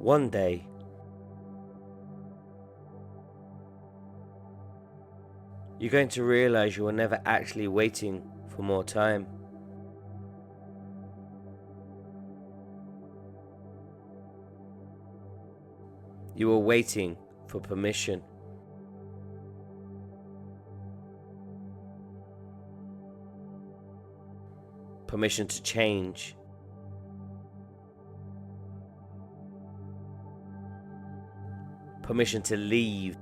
One day, you're going to realize you were never actually waiting for more time. You were waiting for permission. Permission to change. Permission to leave.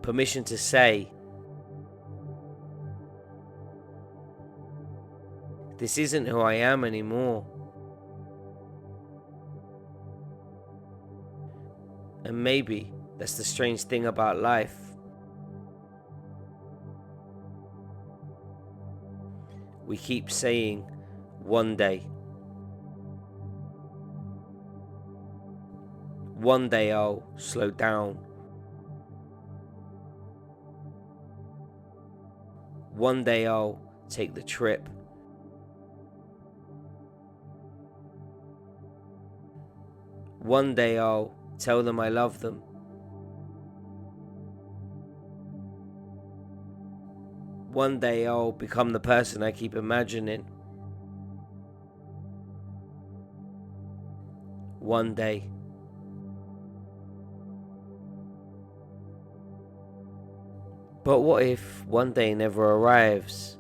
Permission to say, this isn't who I am anymore. And maybe that's the strange thing about life. We keep saying, one day. One day I'll slow down. One day I'll take the trip. One day I'll tell them I love them. One day I'll become the person I keep imagining. One day. But what if one day never arrives?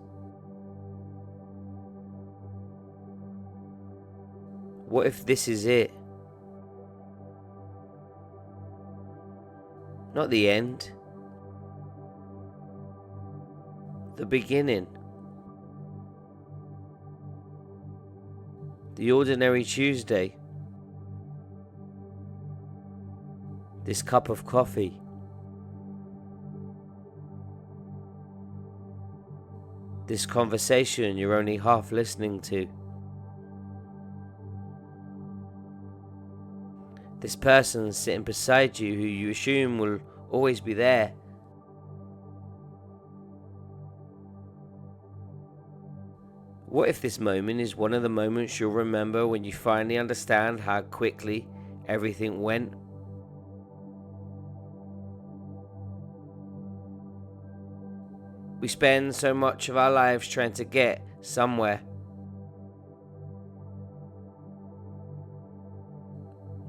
What if this is it? Not the end. The beginning. The ordinary Tuesday. This cup of coffee. This conversation you're only half listening to. This person sitting beside you who you assume will always be there. What if this moment is one of the moments you'll remember when you finally understand how quickly everything went? We spend so much of our lives trying to get somewhere.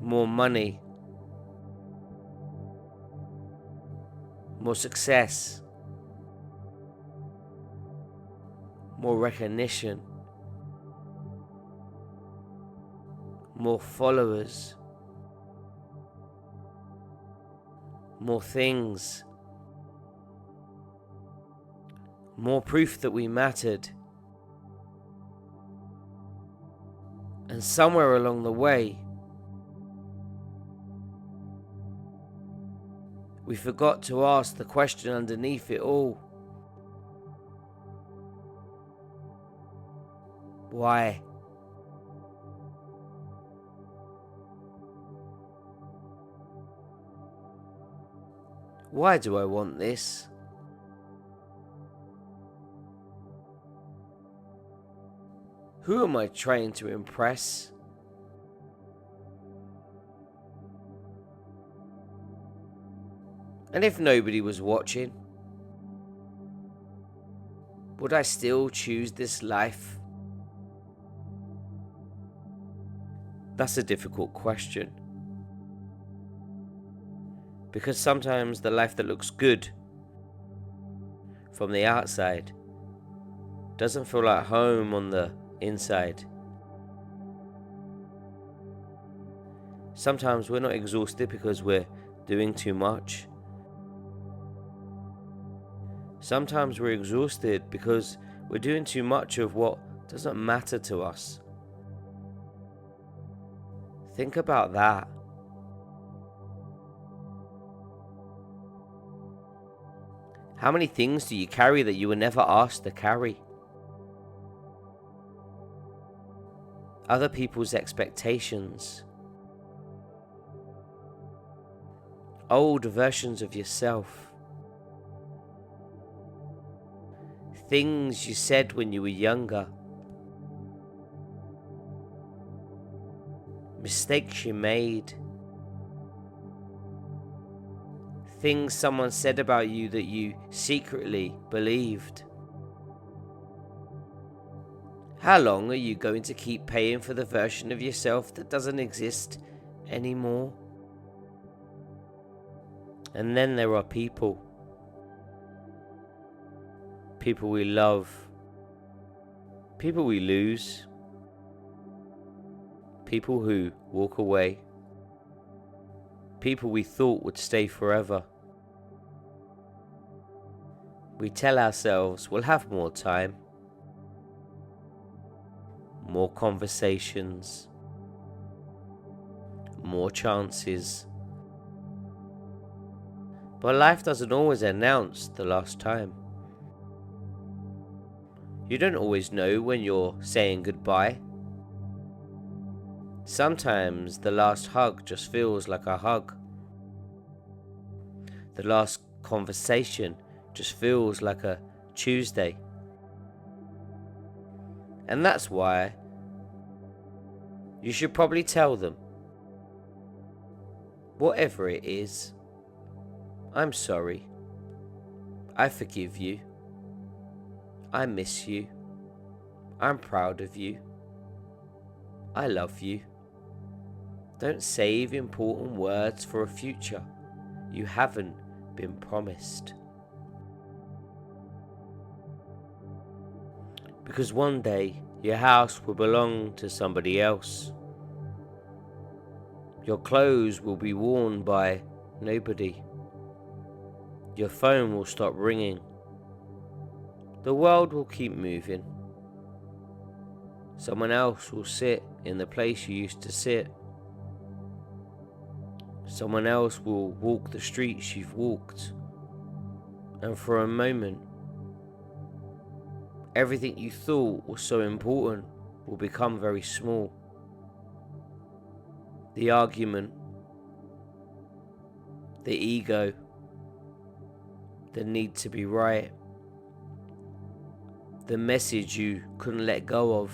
More money. More success. More recognition. More followers. More things. More proof that we mattered. And somewhere along the way, we forgot to ask the question underneath it all. Why? Why do I want this? Who am I trying to impress? And if nobody was watching, would I still choose this life? That's a difficult question. Because sometimes the life that looks good from the outside doesn't feel like home on the inside. Sometimes we're not exhausted because we're doing too much. Sometimes we're exhausted because we're doing too much of what doesn't matter to us. Think about that. How many things do you carry that you were never asked to carry? Other people's expectations. Old versions of yourself. things you said when you were younger, mistakes you made, things someone said about you that you secretly believed. How long are you going to keep paying for the version of yourself that doesn't exist anymore? And then there are people. People we love. People we lose. People who walk away. People we thought would stay forever. We tell ourselves we'll have more time. More conversations. More chances. But life doesn't always announce the last time. You don't always know when you're saying goodbye. Sometimes the last hug just feels like a hug. The last conversation just feels like a Tuesday. And that's why you should probably tell them, whatever it is, I'm sorry. I forgive you. I miss you. I'm proud of you. I love you. Don't save important words for a future you haven't been promised. Because one day your house will belong to somebody else. Your clothes will be worn by nobody. Your phone will stop ringing. The world will keep moving. Someone else will sit in the place you used to sit. Someone else will walk the streets you've walked. And for a moment, everything you thought was so important will become very small. The argument, the ego, the need to be right, the message you couldn't let go of,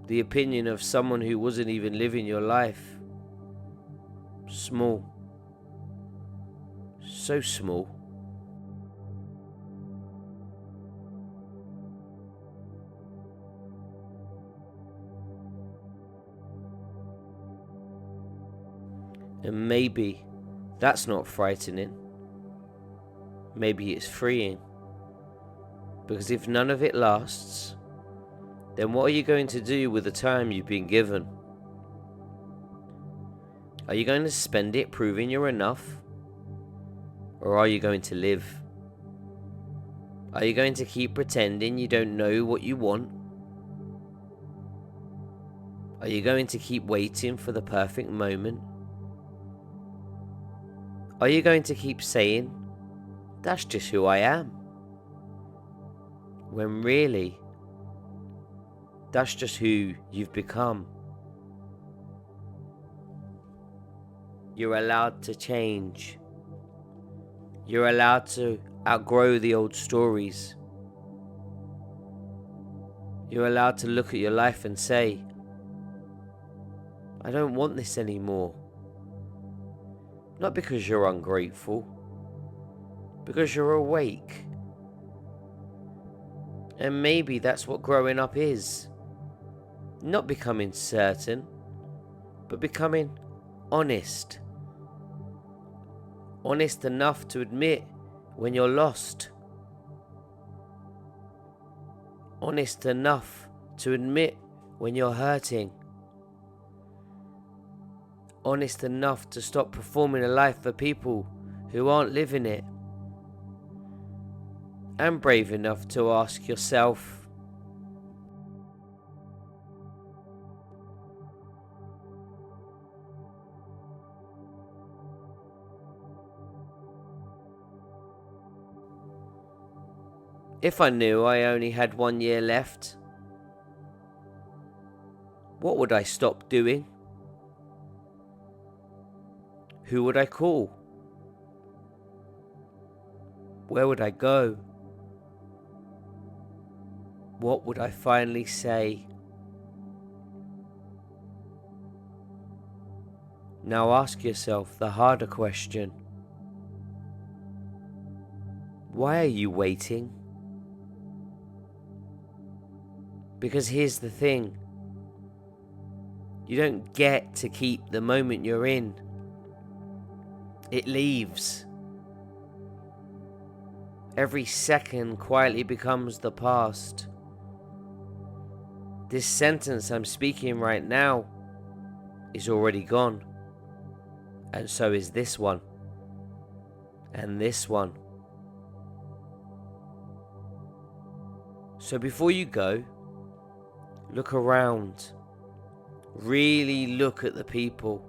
the opinion of someone who wasn't even living your life. Small. So small. And maybe that's not frightening. Maybe it's freeing. Because if none of it lasts, then what are you going to do with the time you've been given? Are you going to spend it proving you're enough? Or are you going to live? Are you going to keep pretending you don't know what you want? Are you going to keep waiting for the perfect moment? Are you going to keep saying, that's just who I am? When really, that's just who you've become. You're allowed to change. You're allowed to outgrow the old stories. You're allowed to look at your life and say, I don't want this anymore. Not because you're ungrateful, because you're awake. And maybe that's what growing up is. Not becoming certain, but becoming honest. Honest enough to admit when you're lost. Honest enough to admit when you're hurting. Honest enough to stop performing a life for people who aren't living it. And brave enough to ask yourself, if I knew I only had 1 year left, what would I stop doing? Who would I call? Where would I go? What would I finally say? Now ask yourself the harder question. Why are you waiting? Because here's the thing. You don't get to keep the moment you're in. It leaves. Every second quietly becomes the past. This sentence I'm speaking right now is already gone. And so is this one. And this one. So before you go, look around. Really look at the people.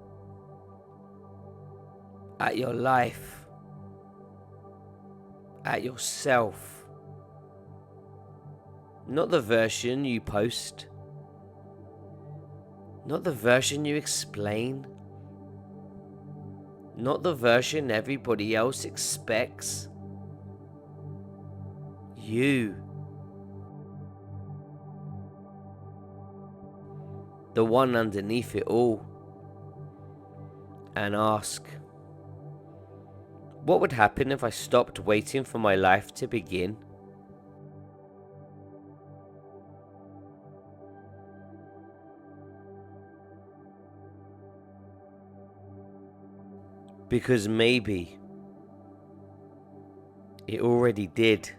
At your life. At yourself. Not the version you post. Not the version you explain. Not the version everybody else expects. You. The one underneath it all. And ask, what would happen if I stopped waiting for my life to begin? Because maybe it already did.